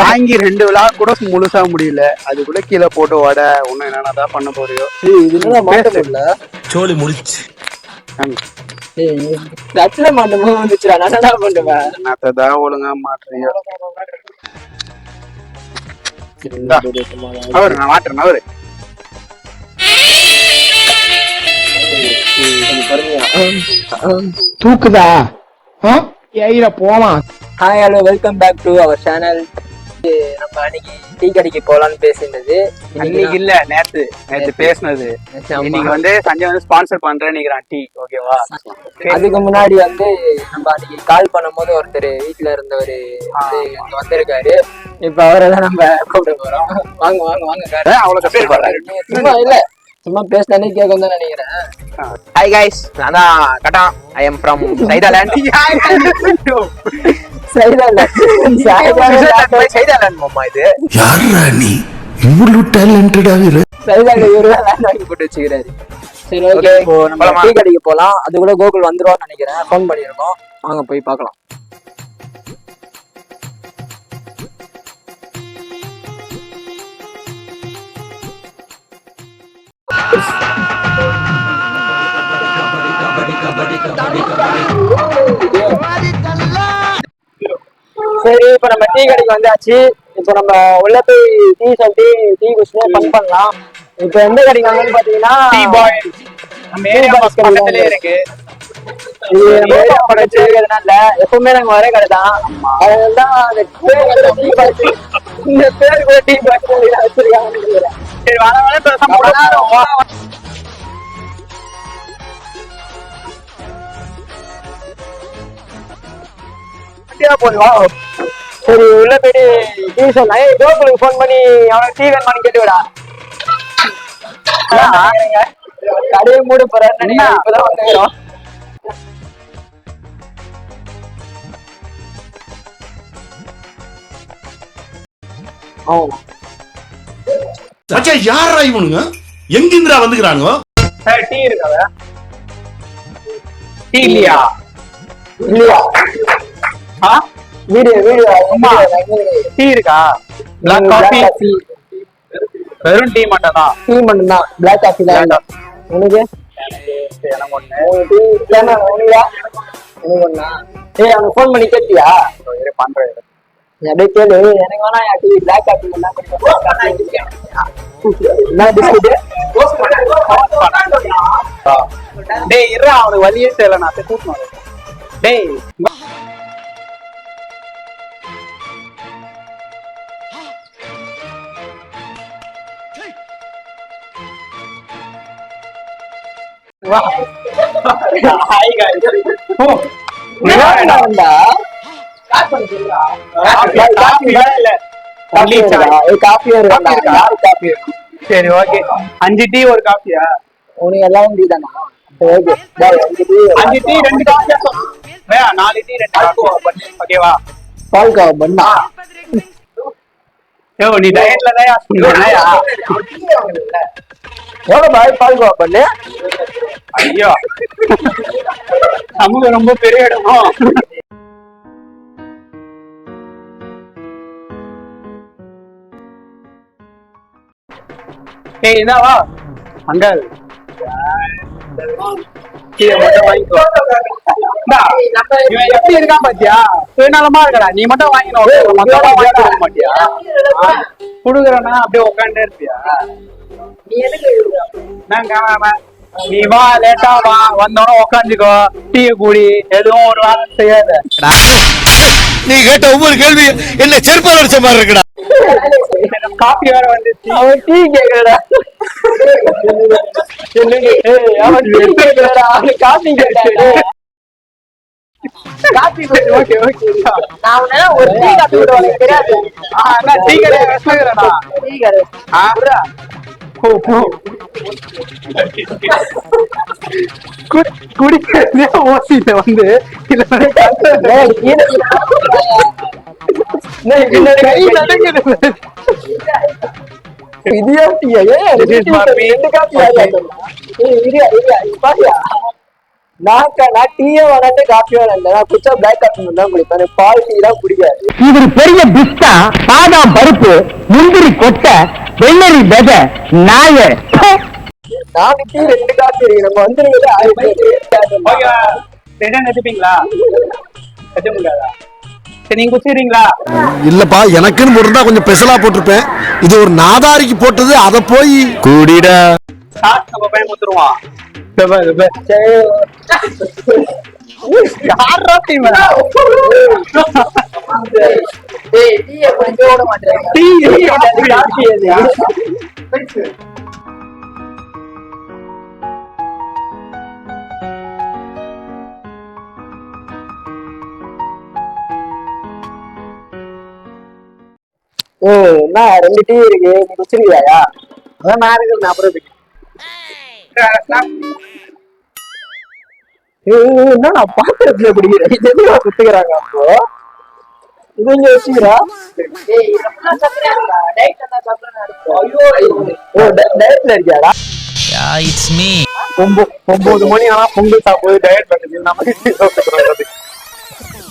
வாங்கி 2 விழா கூட முழுசா முடியல, அது கூட கீழே போட்டு வட ஒன்னும் என்னதான் பண்ண போறியோ. சோலி முடிச்சு என்னத்தான் ஒழுங்கா மாற்றியோ. அவரு நான் மாட்டுறேன். அவரு தூக்குதா ஏயில போலாம். Hi hello welcome back to அவர் சேனல். நம்ம அன்னைக்கு டீ கடைக்கு போலான்னு பேசினது இன்னைக்கு இல்ல, நேத்து பேசினது. இன்னைக்கு வந்து சஞ்சய் வந்து ஸ்பான்சர் பண்றேன் நினைக்கிறான் டீ. ஓகேவா? அதுக்கு முன்னாடி வந்து நம்ம அன்னைக்கு கால் பண்ணும் போது ஒருத்தர் வீட்டுல இருந்தவர் இங்க வந்திருக்காரு. இப்ப அவரை தான் நம்ம கூப்பிட போறோம். வாங்க வாங்க வாங்க. அவ்வளவு சும்மா இல்ல, சும்மா பேசினானே கேட்கும் தான் நினைக்கிறேன். ஹாய் கைஸ், நான் தான் கட்டான். I am from சைதாலேண்ட். சைதாலேண்ட் மாமா. இது யாரா நீ இவ்வளவு டேலண்டடாக இரு. சைதால இவருதான் லேண்ட் வாங்கி போட்டு வச்சுக்கிறாரு. சரி ஓகே, இப்போ நம்ம டீ கடைக்கு போலாம். அதுக்குள்ள கோகுல் வந்துருவான்னு நினைக்கிறேன். ஃபோன் பண்ணிருக்கோம், வாங்க போய் பார்க்கலாம். சரி, இப்ப நம்ம டீ கடைக்கு வந்தாச்சு. இப்ப நம்ம உள்ள போய் டீ சாப்பிட்டு டீ குடிச்சு ஃபன் பண்ணலாம். இப்ப எந்த கடைக்கு வந்து பாத்தீங்கன்னா எப்பவுமே நாங்க வர கடை தான். அதனாலதான் அந்த பேர் கூட டீ பாக்ஸ் வச்சிருக்காங்க. சரி சரி, உள்ள போயிட்டு டீ சொன்னேன். கோகுலுக்கு போன் பண்ணி அவனுக்கு டீ வேணுமான்னு கேட்டு விடா. கடையை மூட போறாரு. இப்பதான் வந்துக்கிறோம். யாரா இவனுங்க? எங்கிந்திரா வந்துக்கிறானுங்க? டீ இருக்காத? டீ இல்லையா? இல்லையா? வீடியோ டீ இருக்கா? Black coffee. வெறும் டீ மட்டும் தான். டீ மட்டும் தான். பிளாக் காஃபி தான். உனக்கு அவனுக்கு போன் பண்ணி கேட்டியா? பண்றேன், அப்படியே கேளு. எனக்கு வேணா டீ பிளாக் காஃபி டேய் இருடா, அவனுக்கு வழியே தெரியல. நான் கூட்டணும். டேய் சரி ஓகே, 5 டீ 1 காஃபியா? உனக்கு எல்லாம் டீ தானா? 5 டீ 2 காஃபி. 4 tea 2 coffee. ஓகேவா? பால்காவா பண்ணா? நீ டயட்ல தான் எவ்வளவு பாய் பால்காவா பண்ணு? ஐயோ, சமூகம் ரொம்ப பெரிய இடமா. ஏய் என்னவா மங்கள், மட்டும் வாங்கிக்கோ. எப்படி இருக்கான் பாத்தியா? சுயநலமா இருக்கடா. நீ மட்டும் வாங்கிக்கணும் மாட்டியா? குடுக்குறனா அப்படியே உட்காண்டே இருப்பியா? நீ வா, லேட்டா வா, வந்தோட உக்காந்துக்கோ, டீ குடி, எதுவும் ஒரு வாரம் செய்யாத. நீ கேட்ட ஒவ்வொரு கேள்வி என்ன செருப்பால் அடிச்ச மாதிரி இருக்குடா. காபி வேற வந்துச்சு. அவன் டீ கேக்குறடா. அவன் டீ கேக்குறடா. காபி கேட்டாடா. Coffee okay okay. நான் ஒரு டீ காபி கூட உனக்கு தெரியாது. நான் டீ கடை வச்சுக்கிறேன்டா. டீ கடை குடிக்கிறதே ஓசியில வந்து நான் டீயே வேணாட்டு காஃபி வேணாம். நான் குடிச்சா பிளாக் காஃபி மட்டும் தான் குடிப்பேன். எனக்கு பால் டீ தான் பிடிக்காது. இவர் பெரிய பிஸ்தா, பாதாம் பருப்பு, முந்திரி கொட்டை, வெள்ளரி விதை, நாய. 4 டீ 2 காஃபி இருக்கு. நம்ம வந்துருங்க. ரெண்டா கத்துப்பீங்களா? கத்த முடியாதா? சரி நீங்க குடிச்சிடுறீங்களா? இல்லப்பா, எனக்குன்னு போட்டிருந்தா கொஞ்சம் பெசலா போட்டிருப்பேன். இது ஒரு நாதாரிக்கு போட்டது, அத போய் கூடிடா. சாப்பிட்டு நம்ம பையன் கொடுத்துருவான். யாரா டீம்? என்ன 2 டீ இருக்கு, நீ குடிச்சிருக்கியா? அதான் நான் இருக்கிறது அப்புறம் என்ன நான் பாத்திரத்துல குடிக்கிறேன். இது எதுக்கு குத்துக்கிறாங்க? அப்போ இது இங்க வச்சுக்கிறா. டயட்ல இருக்கியாடா? 9 மணி ஆனா பொங்கல் சாப்பிடுறது டயட் பண்ணுது. நம்ம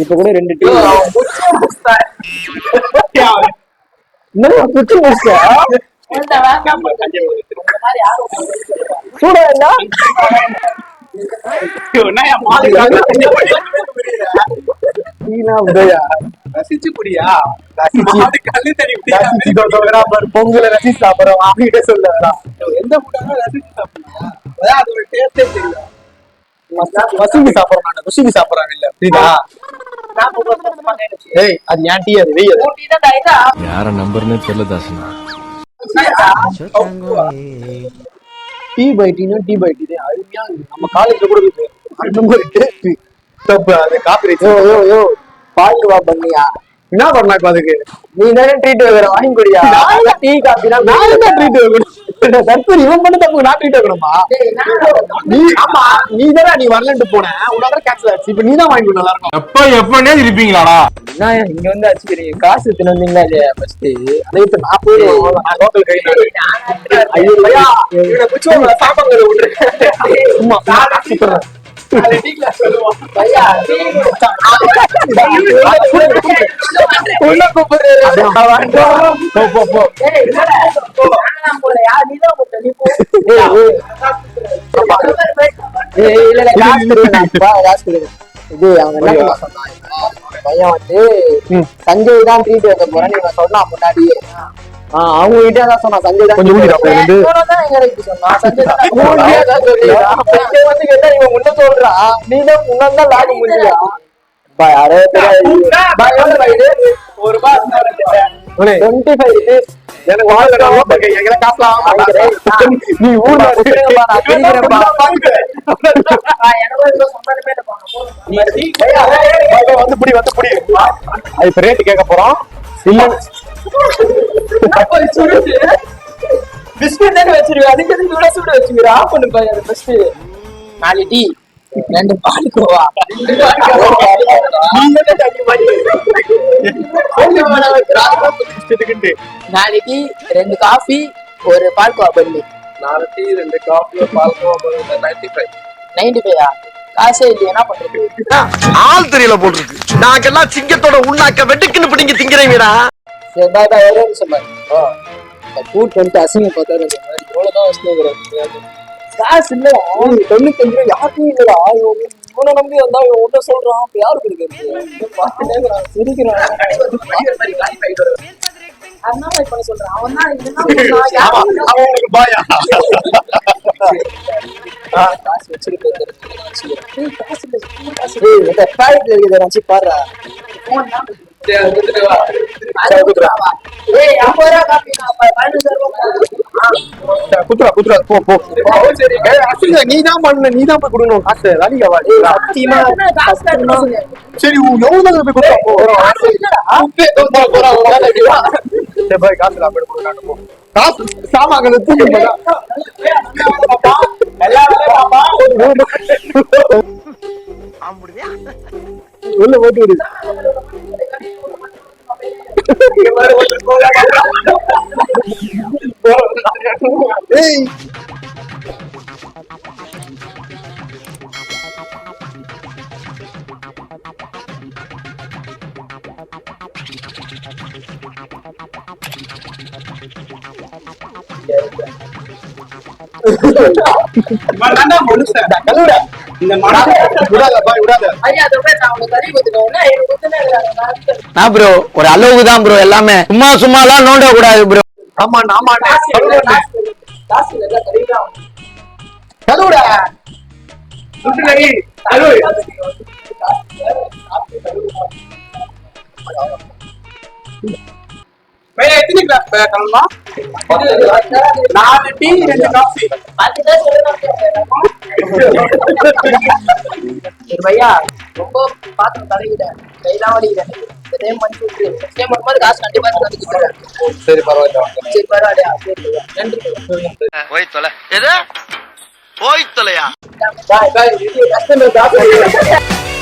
இப்ப கூட 2 டீ குச்சி முடிச்சா சூடா இல்ல? ரசிச்சு குடியா? பொங்கல ரசிச்சு சாப்பிடுறோம் அப்படின்ட்டு சொல்ல எந்த ஃபுட்டாலும் ரசிச்சு சாப்பிடணும். அதான் அது ஒரு டேஸ்டே தெரியல. வசூலி சாப்பிடுறாங்க, ருசிக்கு சாப்பிடுறாங்க இல்ல புரியுதா? ஏய் அது ஏன் டீ? அது வெய். யார நம்பர்னே தெரியல தாசனா. டீ பை டீனா டீ பை டீ அருமையா இருக்கு. நம்ம காலேஜ்ல கூட இருக்கு. அந்த மாதிரி டேஸ்ட் தப்பு. அது காப்பி யோ பால் வா பண்ணியா? என்ன பண்ணலாம் இப்ப அதுக்கு? நீ தானே ட்ரீட் வைக்கிற, வாங்கி குடியா. டீ காபி தான் நான் தான் ட்ரீட் வைக்கணும். தப்பு இவன் பண்ண தப்பு நான் ட்ரீட் வைக்கணுமா? நீ ஆமா நீ தானே நீ வரலன்ட்டு போன. உன்னால கேன்சல் ஆச்சு. இப்ப நீ தான் வாங்கி கொடு. நல்லா இருக்கும். எப்பனே இருப்பீங்களாடா? என்ன இங்க வந்து அடிச்சுக்கிறீங்க? காசு எடுத்துன்னு வந்தீங்களா இல்லையா? ஃபர்ஸ்ட் அதே இப்ப நான் போயிடுவேன். நான் லோக்கல் கை ஐயோ பையா இவனை குச்சி உங்களை சாப்பாங்க விட்டுருக்கேன். சும்மா சுத்துறேன். இது அவங்க என்ன சொன்னாங்க, பையன் வந்து சஞ்சய் தான் ட்ரீட் வைக்க போறேன்னு இவன் சொன்னா முன்னாடியே. அவங்க கிட்டே தான் சொன்னா சஞ்சய் தான் கொஞ்சம் ஊதிடா வந்து சொன்னா. சஞ்சய் வந்து கேட்டா இவன் முன்ன சொல்றா, நீ தான் முன்னாடி தான் லாக முடியா? யாரோ ஒரு ரூபாய் 25 எனக்கு வாழ்க்கை எங்களை காசலாம். நீ ஊர்ல வந்து புடி வந்து புடி. அது இப்ப ரேட்டு கேட்க போறோம். பிஸ்கட் தானே வச்சிருக்கேன், அதுக்கு எதுக்கு இவ்வளவு சூடு வச்சுக்கிற? ஆஃப் பண்ணு பாரு. அது ஃபர்ஸ்ட் 4 டீ 2 பால் கோவா. நாலு டீ 2 காஃபி 1 பால் கோவா பண்ணி. 4 டீ 2 காஃபி பால் கோவா 95. 95 காசே இல்லையா? என்ன பண்றது? ஆள் தெரியல போட்டுருக்கு. நாங்கெல்லாம் சிங்கத்தோட உண்ணாக்க வெட்டுக்குன்னு பிடிங்க திங்கிறீங்கடா. சரி பாய் பாய். ஒரே நிமிஷம் பாரு. கூட்டு வந்து அசிங்க பார்த்தாரு. இவ்வளவுதான் வச்சுக்கிறாரு. காசு இல்ல 95 ரூபாய் யாருக்கும் இல்லடா. இவனை நம்பி வந்தா இவன் ஒன்ன சொல்றான். அப்ப யாரு கொடுக்கறது? பார்த்துட்டேங்கிறான், சிரிக்கிறான். அதனால இப்ப சொல்றான் அவன் தான் அவனுக்கு பாயா காசு வச்சிருக்க பாரு. குத்துறா குத்துறா போ போ. நீதான் பண்ண, நீதான் போய் கொடுக்கணும் காசு. வேலைக்கவா? சரி எவ்வளவு போய் கொடுத்தா போய் காசு கொடுக்க காசு சாமான் தூக்கி உள்ள போட்டு விடு. ஏய் வேண்டாம்டா மனுஷன். கழுவுடா. இந்த மனுஷன் விடாத பாய், விடாத. நான் ப்ரோ ஒரு அளவுக்கு தான் ப்ரோ எல்லாமே, சும்மா சும்மாலாம் நோண்ட கூடாது ப்ரோ. ஆமாண்ணா, ஆமாண்ணா. கழுவுடா. கழுவுடா. சுட்டுலடி. கழுவு. பையா, எத்தனை கிளாஸ் கலமா? 4 டீ 2 காஃபி. பையா ரொம்ப பாத்து தலைவிட கைதான் வலிக்கிறேன். இந்த டைம் பண்ணி விட்டு நெக்ஸ்ட் டைம் வரும்போது காசு கண்டிப்பா தந்துட்டு போறேன். சரி பரவாயில்ல. சரி பரவாயில்லையா? சரி நன்றி. போய் தொலை எது போய் தொலையா பாய் பாய். கஸ்டமர் காசு